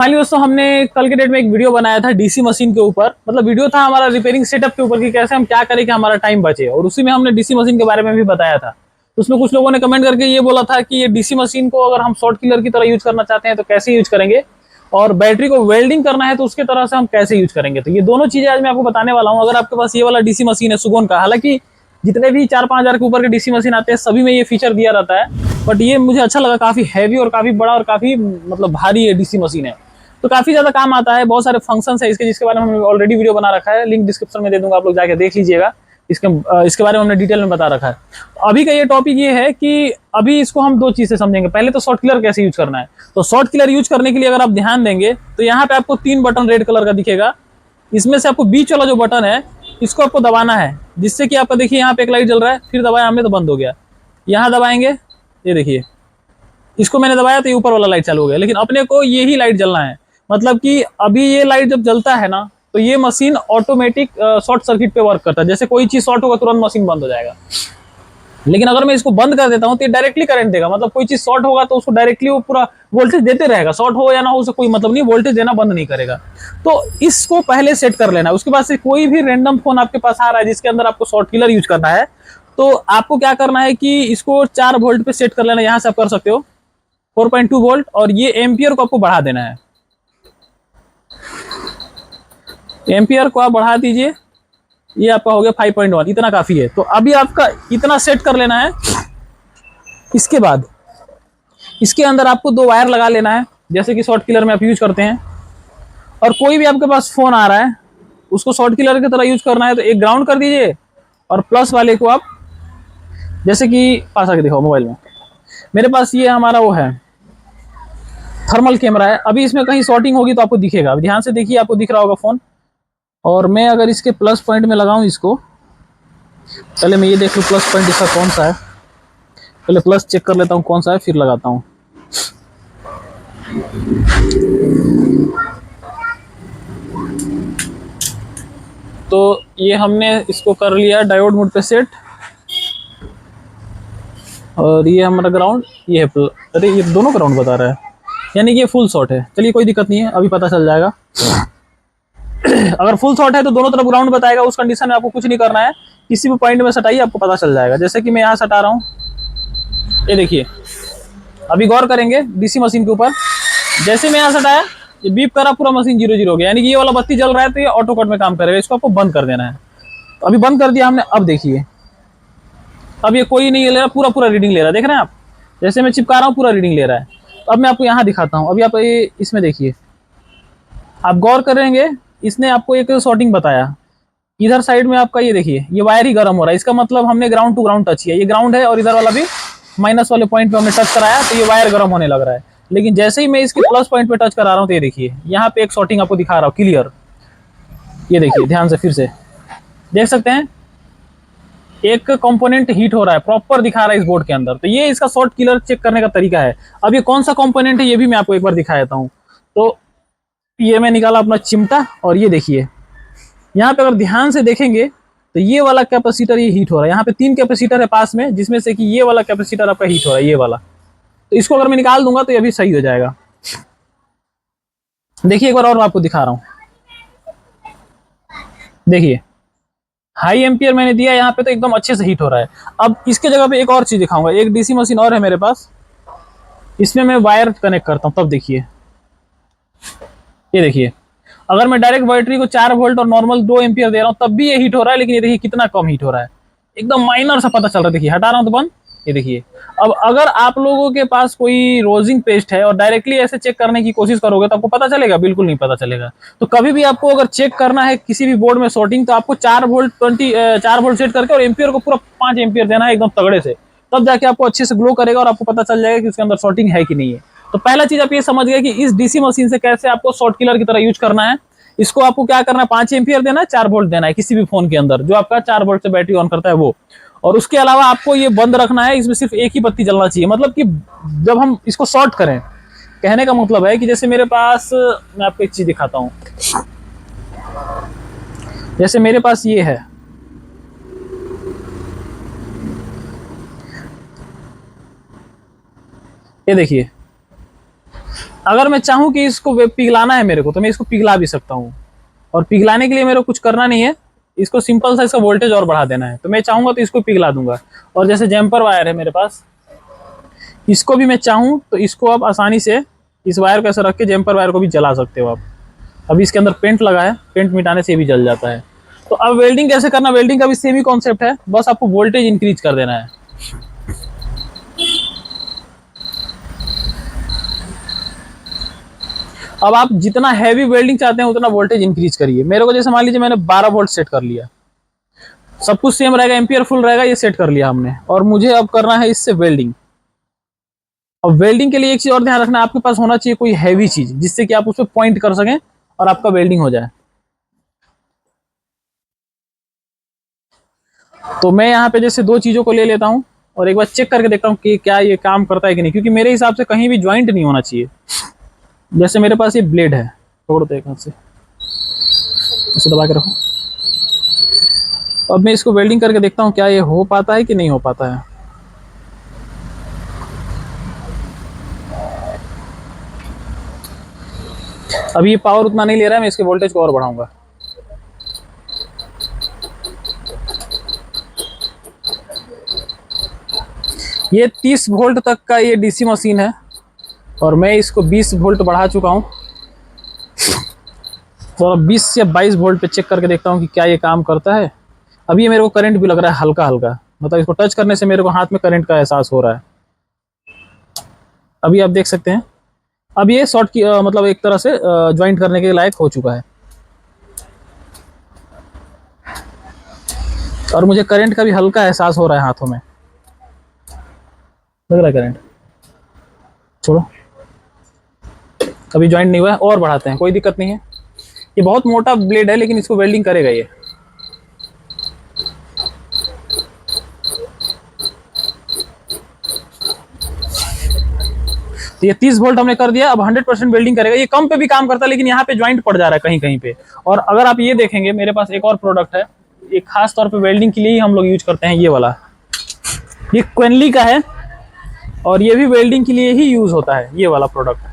Finally दोस्तों हमने कल के डेट में एक वीडियो बनाया था डीसी मशीन के ऊपर। मतलब वीडियो था हमारा रिपेयरिंग सेटअप के ऊपर कि कैसे हम क्या करें कि हमारा टाइम बचे, और उसी में हमने डीसी मशीन के बारे में भी बताया था। तो उसमें कुछ लोगों ने कमेंट करके ये बोला था कि ये डीसी मशीन को अगर हम शॉर्ट किलर की तरह यूज करना चाहते हैं तो कैसे यूज करेंगे, और बैटरी को वेल्डिंग करना है तो उसके तरह से हम कैसे यूज करेंगे। तो ये दोनों चीजें आज मैं आपको बताने वाला हूँ। अगर आपके पास ये वाला डीसी मशीन है सुगोन का, हालांकि जितने भी 4-5 हजार के ऊपर के डीसी मशीन आते हैं सभी में ये फीचर दिया रहता है, बट ये मुझे अच्छा लगा। काफी हैवी और काफी बड़ा और काफी मतलब भारी ये डीसी मशीन है, तो काफी ज्यादा काम आता है। बहुत सारे फंक्शंस है इसके जिसके बारे में हमने ऑलरेडी वीडियो बना रखा है, लिंक डिस्क्रिप्शन में दे दूंगा, आप लोग जाके देख लीजिएगा। इसके बारे में हमने डिटेल में बता रखा है। अभी का ये टॉपिक ये है कि अभी इसको हम दो चीज से समझेंगे। पहले तो शॉर्ट किलर कैसे यूज करना है। तो शॉर्ट किलर यूज करने के लिए अगर आप ध्यान देंगे तो यहाँ पे आपको 3 बटन रेड कलर का दिखेगा। इसमें से आपको बीच वाला जो बटन है इसको आपको दबाना है, जिससे कि आपका देखिए यहाँ पे एक लाइट जल रहा है, फिर दबाया हमने तो बंद हो गया। यहाँ दबाएंगे, ये देखिए इसको मैंने दबाया तो ये ऊपर वाला लाइट चालू हो गया, लेकिन अपने को ये ही लाइट जलना है। मतलब कि अभी ये लाइट जब जलता है ना तो ये मशीन ऑटोमेटिक शॉर्ट सर्किट पे वर्क करता है। जैसे कोई चीज शॉर्ट होगा तुरंत मशीन बंद हो जाएगा। लेकिन अगर मैं इसको बंद कर देता हूँ तो ये डायरेक्टली करंट देगा। मतलब कोई चीज शॉर्ट होगा तो उसको डायरेक्टली वो पूरा वोल्टेज देते रहेगा, शॉर्ट हो या ना हो उससे कोई मतलब नहीं, वोल्टेज देना बंद नहीं करेगा। तो इसको पहले सेट कर लेना है। उसके बाद से कोई भी रैंडम फोन आपके पास आ रहा है जिसके अंदर आपको शॉर्ट किलर यूज करना है, तो आपको क्या करना है कि इसको 4 वोल्ट पे सेट कर लेना। यहाँ से आप कर सकते हो 4.2 वोल्ट, और ये एम्पियर को आपको बढ़ा देना है। एम्पियर को आप बढ़ा दीजिए, ये आपका हो गया 5.1, इतना काफी है। तो अभी आपका इतना सेट कर लेना है। इसके बाद इसके अंदर आपको 2 वायर लगा लेना है, जैसे कि शॉर्ट किलर में आप यूज करते हैं। और कोई भी आपके पास फोन आ रहा है उसको शॉर्ट किलर की तरह यूज करना है तो एक ग्राउंड कर दीजिए, और प्लस वाले को आप जैसे कि पास आके दिखाओ मोबाइल में। मेरे पास ये हमारा वो है थर्मल कैमरा है। अभी इसमें कहीं शॉर्टिंग होगी तो आपको दिखेगा। अभी ध्यान से देखिए, आपको दिख रहा होगा फोन। और मैं अगर इसके प्लस पॉइंट में लगाऊं इसको, पहले मैं ये देख लूं प्लस पॉइंट इसका कौन सा है। पहले प्लस चेक कर लेता हूं कौन सा है, फिर लगाता हूं। तो ये हमने इसको कर लिया डायोड मोड पे सेट, और ये हमारा ग्राउंड, ये है अरे ये दोनों ग्राउंड बता रहा है, यानी कि ये फुल शॉट है। चलिए कोई दिक्कत नहीं है, अभी पता चल जाएगा। अगर फुल शॉट है तो दोनों तरफ ग्राउंड बताएगा। उस कंडीशन में आपको कुछ नहीं करना है, किसी भी पॉइंट में सटाइए, आपको पता चल जाएगा। जैसे कि मैं यहाँ सटा रहा हूँ, ये देखिए। अभी गौर करेंगे डीसी मशीन के ऊपर, जैसे मैं यहाँ सटाया ये बीप करा, पूरा मशीन 0-0 हो गया। यानी कि ये वाला बत्ती जल रहा है तो ये ऑटो कट में काम करेगा। इसको आपको बंद कर देना है। तो अभी बंद कर दिया हमने। अब देखिए, अब ये कोई नहीं ले रहा, पूरा पूरा रीडिंग ले रहा है। देख रहे हैं आप, जैसे मैं चिपका रहा हूँ पूरा रीडिंग ले रहा है। तो अब मैं आपको यहाँ दिखाता हूँ। अभी आप ये इसमें देखिए, आप गौर करेंगे इसने आपको एक शॉर्टिंग बताया। इधर साइड में आपका ये देखिए ये वायर ही गर्म हो रहा है। इसका मतलब हमने ग्राउंड टू ग्राउंड टच किया, ये ग्राउंड है, और इधर वाला भी माइनस वाले पॉइंट पे हमने टच कराया, तो ये वायर गर्म होने लग रहा है। लेकिन जैसे ही मैं इसके प्लस पॉइंट पे टच करा रहा हूँ तो ये देखिए यहाँ पे एक शॉर्टिंग आपको दिखा रहा हूँ क्लियर। ये देखिए ध्यान से, फिर से देख सकते हैं एक कंपोनेंट हीट हो रहा है, प्रॉपर दिखा रहा है इस बोर्ड के अंदर। तो ये इसका शॉर्ट किलर चेक करने का तरीका है। अब ये कौन सा कंपोनेंट है ये भी मैं आपको एक बार दिखा देता हूँ। तो ये मैं निकाला अपना चिमटा, और ये देखिए यहाँ पे अगर ध्यान से देखेंगे तो ये वाला कैपेसिटर ये हीट हो रहा है। यहाँ पे 3 कैपेसिटर है पास में, जिसमें से कि ये वाला कैपेसिटर आपका हीट हो रहा है, ये वाला। तो इसको अगर मैं निकाल दूंगा तो ये भी सही हो जाएगा। देखिए एक बार और मैं आपको दिखा रहा हूँ। देखिए हाई एम्पियर मैंने दिया यहाँ पे, तो एकदम अच्छे से हीट हो रहा है। अब इसके जगह पे एक और चीज दिखाऊंगा। एक डीसी मशीन और है मेरे पास, इसमें मैं वायर कनेक्ट करता हूँ। तब देखिए, ये देखिए अगर मैं डायरेक्ट बैटरी को 4 वोल्ट और नॉर्मल 2 एम्पियर दे रहा हूँ तब भी ये हीट हो रहा है। लेकिन ये देखिए कितना कम हीट हो रहा है, एकदम माइनर सा पता चल रहा है। देखिए हटा रहा हूँ तो बंद, ये देखिए। अब अगर आप लोगों के पास कोई रोजिंग पेस्ट है और डायरेक्टली ऐसे चेक करने की कोशिश करोगे तो आपको पता चलेगा? बिल्कुल नहीं पता चलेगा। तो कभी भी आपको अगर चेक करना है किसी भी बोर्ड में शॉर्टिंग, तो आपको 4 वोल्ट 4 वोल्ट सेट करके और एम्पियर को पूरा 5 एम्पियर देना है एकदम तगड़े से, तब जाके आपको अच्छे से ग्लो करेगा और आपको पता चल जाएगा कि उसके अंदर शॉर्टिंग है कि नहीं है। तो पहला चीज आप ये समझ गए कि इस डीसी मशीन से कैसे आपको शॉर्ट किलर की तरह यूज करना है। इसको आपको क्या करना है, 5 एम्पियर देना है, 4 वोल्ट देना है किसी भी फोन के अंदर जो आपका 4 वोल्ट से बैटरी ऑन करता है वो। और उसके अलावा आपको ये बंद रखना है, इसमें सिर्फ एक ही बत्ती जलना चाहिए। मतलब कि जब हम इसको शॉर्ट करें, कहने का मतलब है कि जैसे मेरे पास, मैं आपको एक चीज दिखाता हूं। जैसे मेरे पास ये है, ये देखिए अगर मैं चाहूँ कि इसको पिघलाना है मेरे को, तो मैं इसको पिघला भी सकता हूँ। और पिघलाने के लिए मेरे को कुछ करना नहीं है, इसको सिंपल सा इसका वोल्टेज और बढ़ा देना है। तो मैं चाहूंगा तो इसको पिघला दूंगा। और जैसे जम्पर वायर है मेरे पास, इसको भी मैं चाहूँ तो इसको आप आसानी से इस वायर को ऐसे रख के जम्पर वायर को भी जला सकते हो आप। अभी इसके अंदर पेंट लगा है, पेंट मिटाने से भी जल जाता है। तो अब वेल्डिंग कैसे करना, वेल्डिंग का भी सेम ही कॉन्सेप्ट है, बस आपको वोल्टेज इंक्रीज कर देना है। अब आप जितना हैवी वेल्डिंग चाहते हैं उतना वोल्टेज इंक्रीज करिए। मेरे को जैसे मान लीजिए मैंने 12 वोल्ट सेट कर लिया, सब कुछ सेम रहेगा, एम्पियर फुल रहेगा, ये सेट कर लिया हमने। और मुझे अब करना है इससे वेल्डिंग। अब वेल्डिंग के लिए एक चीज और ध्यान रखना, आपके पास होना चाहिए कोई हैवी चीज जिससे कि आप उस पर पॉइंट कर सकें और आपका वेल्डिंग हो जाए। तो मैं यहाँ पे जैसे दो चीजों को ले लेता हूँ और एक बार चेक करके देखता हूँ कि क्या ये काम करता है कि नहीं, क्योंकि मेरे हिसाब से कहीं भी ज्वाइंट नहीं होना चाहिए। जैसे मेरे पास ये ब्लेड है, तोड़ दो एक हाथ से, इसे दबा के रखो। अब मैं इसको वेल्डिंग करके देखता हूँ क्या ये हो पाता है कि नहीं हो पाता है। अभी ये पावर उतना नहीं ले रहा है, मैं इसके वोल्टेज को और बढ़ाऊंगा। ये 30 वोल्ट तक का ये डीसी मशीन है और मैं इसको 20 वोल्ट बढ़ा चुका हूँ। तो अब 20 या 22 वोल्ट पे चेक करके देखता हूँ कि क्या ये काम करता है। अभी ये मेरे को करंट भी लग रहा है हल्का हल्का, मतलब इसको टच करने से मेरे को हाथ में करंट का एहसास हो रहा है। अभी आप देख सकते हैं, अब ये शॉर्ट की मतलब एक तरह से ज्वाइंट करने के लायक हो चुका है। और मुझे करंट का भी हल्का एहसास हो रहा है हाथों में, लग रहा है करंट। छोड़ो, अभी ज्वाइंट नहीं हुआ है, और बढ़ाते हैं, कोई दिक्कत नहीं है। ये बहुत मोटा ब्लेड है लेकिन इसको वेल्डिंग करेगा ये। तो ये 30 वोल्ट हमने कर दिया, अब 100% वेल्डिंग करेगा। ये कम पे भी काम करता है लेकिन यहाँ पे ज्वाइंट पड़ जा रहा है कहीं कहीं पे। और अगर आप ये देखेंगे, मेरे पास एक और प्रोडक्ट है, ये खास तौर पे वेल्डिंग के लिए ही हम लोग यूज करते हैं, ये वाला। ये क्वेनली का है और ये भी वेल्डिंग के लिए ही यूज होता है, ये वाला प्रोडक्ट।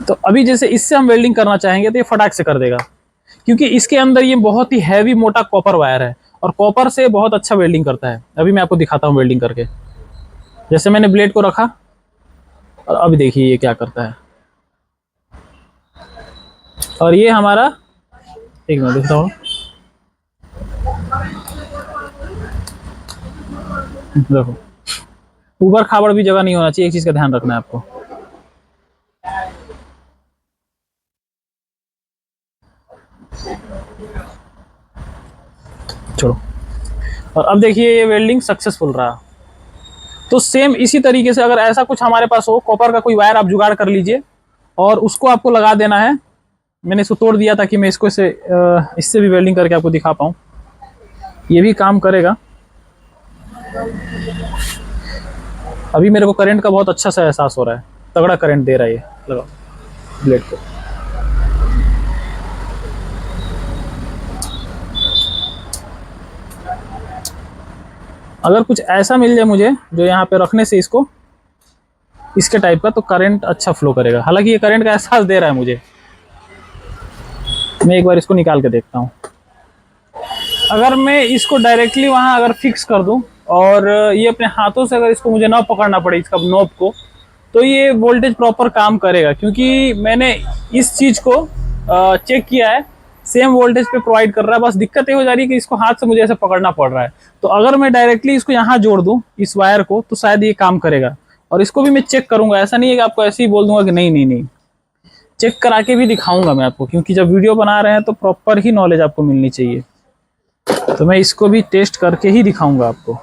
तो अभी जैसे इससे हम वेल्डिंग करना चाहेंगे तो ये फटाक से कर देगा, क्योंकि इसके अंदर ये बहुत ही हैवी मोटा कॉपर वायर है और कॉपर से बहुत अच्छा वेल्डिंग करता है। अभी मैं आपको दिखाता हूँ वेल्डिंग करके। जैसे मैंने ब्लेड को रखा और अभी देखिए ये क्या करता है। और ये हमारा, एक मिनट दिखता हूँ, देखो ऊबर खाबड़ भी जगह नहीं होना चाहिए, एक चीज का ध्यान रखना है आपको। छोड़ो। और अब देखिए ये वेल्डिंग सक्सेसफुल रहा। तो सेम इसी तरीके से अगर ऐसा कुछ हमारे पास हो, कॉपर का कोई वायर आप जुगाड़ कर लीजिए और उसको आपको लगा देना है। मैंने इसको तोड़ दिया ताकि मैं इसको इससे भी वेल्डिंग करके आपको दिखा पाऊँ। ये भी काम करेगा। अभी मेरे को करंट का बहुत अच्छा सा एहसास हो रहा है, तगड़ा करंट दे रहा है ये। लगाओ ब्लेड को। अगर कुछ ऐसा मिल जाए मुझे जो यहाँ पे रखने से इसको इसके टाइप का, तो करंट अच्छा फ्लो करेगा। हालांकि ये करंट का एहसास दे रहा है मुझे। मैं एक बार इसको निकाल के देखता हूँ। अगर मैं इसको डायरेक्टली वहाँ अगर फिक्स कर दूँ और ये अपने हाथों से अगर इसको मुझे ना पकड़ना पड़े इसका नॉब को, तो ये वोल्टेज प्रॉपर काम करेगा, क्योंकि मैंने इस चीज़ को चेक किया है, सेम वोल्टेज पे प्रोवाइड कर रहा है। बस दिक्कत ये हो जा रही है कि इसको हाथ से मुझे ऐसे पकड़ना पड़ रहा है। तो अगर मैं डायरेक्टली इसको यहाँ जोड़ दूँ इस वायर को, तो शायद ये काम करेगा। और इसको भी मैं चेक करूंगा, ऐसा नहीं है कि आपको ऐसे ही बोल दूंगा कि नहीं नहीं नहीं, चेक करा के भी दिखाऊंगा मैं आपको, क्योंकि जब वीडियो बना रहे हैं तो प्रॉपर ही नॉलेज आपको मिलनी चाहिए। तो मैं इसको भी टेस्ट करके ही दिखाऊंगा आपको।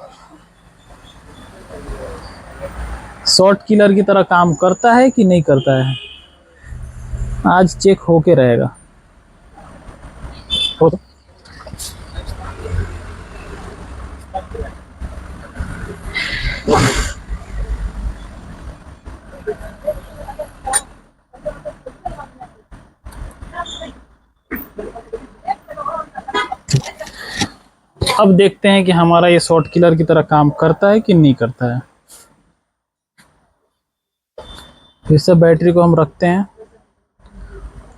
शॉर्ट किलर की तरह काम करता है कि नहीं करता है, आज चेक होके रहेगा। हो तो अब देखते हैं कि हमारा ये शॉर्ट किलर की तरह काम करता है कि नहीं करता है। फिर से बैटरी को हम रखते हैं,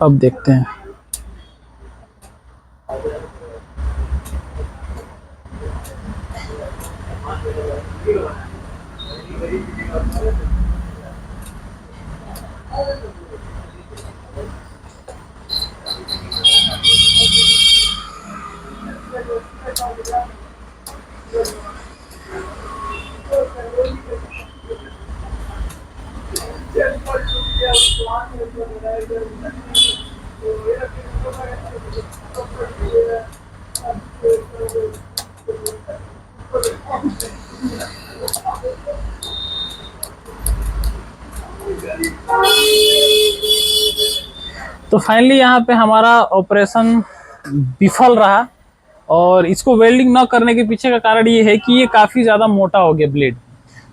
अब देखते हैं। तो फाइनली यहाँ पे हमारा ऑपरेशन विफल रहा, और इसको वेल्डिंग ना करने के पीछे का कारण ये है कि ये काफ़ी ज़्यादा मोटा हो गया ब्लेड।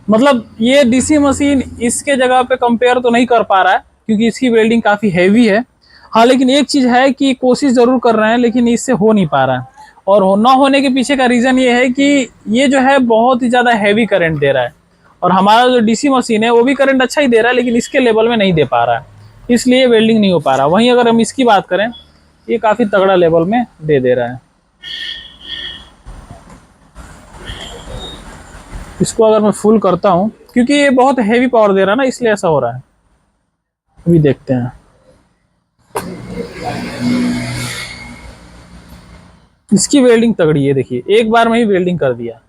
मतलब ये डीसी मशीन इसके जगह पे कंपेयर तो नहीं कर पा रहा है क्योंकि इसकी वेल्डिंग काफ़ी हैवी है। हाँ, लेकिन एक चीज़ है कि कोशिश ज़रूर कर रहे हैं, लेकिन इससे हो नहीं पा रहा है। और ना होने के पीछे का रीज़न ये है कि ये जो है बहुत ही ज़्यादा हैवी करंट दे रहा है, और हमारा जो डीसी मशीन है वो भी करंट अच्छा ही दे रहा है, लेकिन इसके लेवल में नहीं दे पा रहा है, इसलिए वेल्डिंग नहीं हो पा रहा। वहीं अगर हम इसकी बात करें, ये काफ़ी तगड़ा लेवल में दे रहा है। इसको अगर मैं फुल करता हूं, क्योंकि ये बहुत हैवी पावर दे रहा है ना, इसलिए ऐसा हो रहा है। अभी देखते हैं। इसकी वेल्डिंग तगड़ी है, देखिए एक बार में ही वेल्डिंग कर दिया।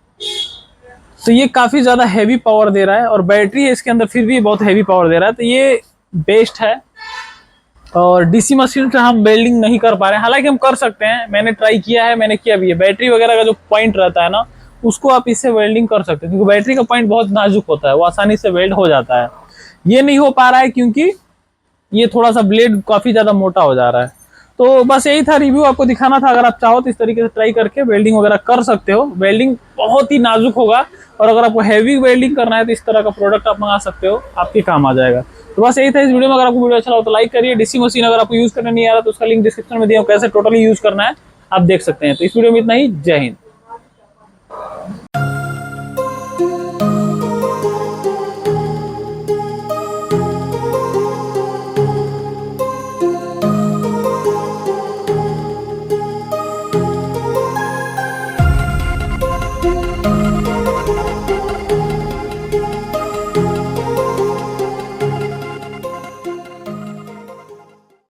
तो ये काफी ज्यादा हैवी पावर दे रहा है, और बैटरी है इसके अंदर फिर भी बहुत हैवी पावर दे रहा है, तो ये बेस्ट है। और डीसी मशीन से हम वेल्डिंग नहीं कर पा रहे हैं, हालांकि हम कर सकते हैं, मैंने ट्राई किया है, मैंने किया भी है। बैटरी वगैरह का जो पॉइंट रहता है ना, उसको आप इससे वेल्डिंग कर सकते हैं, क्योंकि बैटरी का पॉइंट बहुत नाजुक होता है, वो आसानी से वेल्ड हो जाता है। ये नहीं हो पा रहा है क्योंकि ये थोड़ा सा ब्लेड काफी ज्यादा मोटा हो जा रहा है। तो बस यही था रिव्यू, आपको दिखाना था। अगर आप चाहो तो इस तरीके से ट्राई करके वेल्डिंग वगैरह कर सकते हो। वेल्डिंग बहुत ही नाजुक होगा, और अगर आपको हैवी वेल्डिंग करना है तो इस तरह का प्रोडक्ट आप मंगा सकते हो, आपके काम आ जाएगा। तो बस यही था इस वीडियो में। अगर आपको वीडियो अच्छा लगा तो लाइक करिए। डीसी मशीन अगर आपको यूज करना नहीं आ रहा तो उसका लिंक डिस्क्रिप्शन में दिया हूं, कैसे टोटली यूज करना है आप देख सकते हैं। तो इस वीडियो में इतना ही। जय हिंद।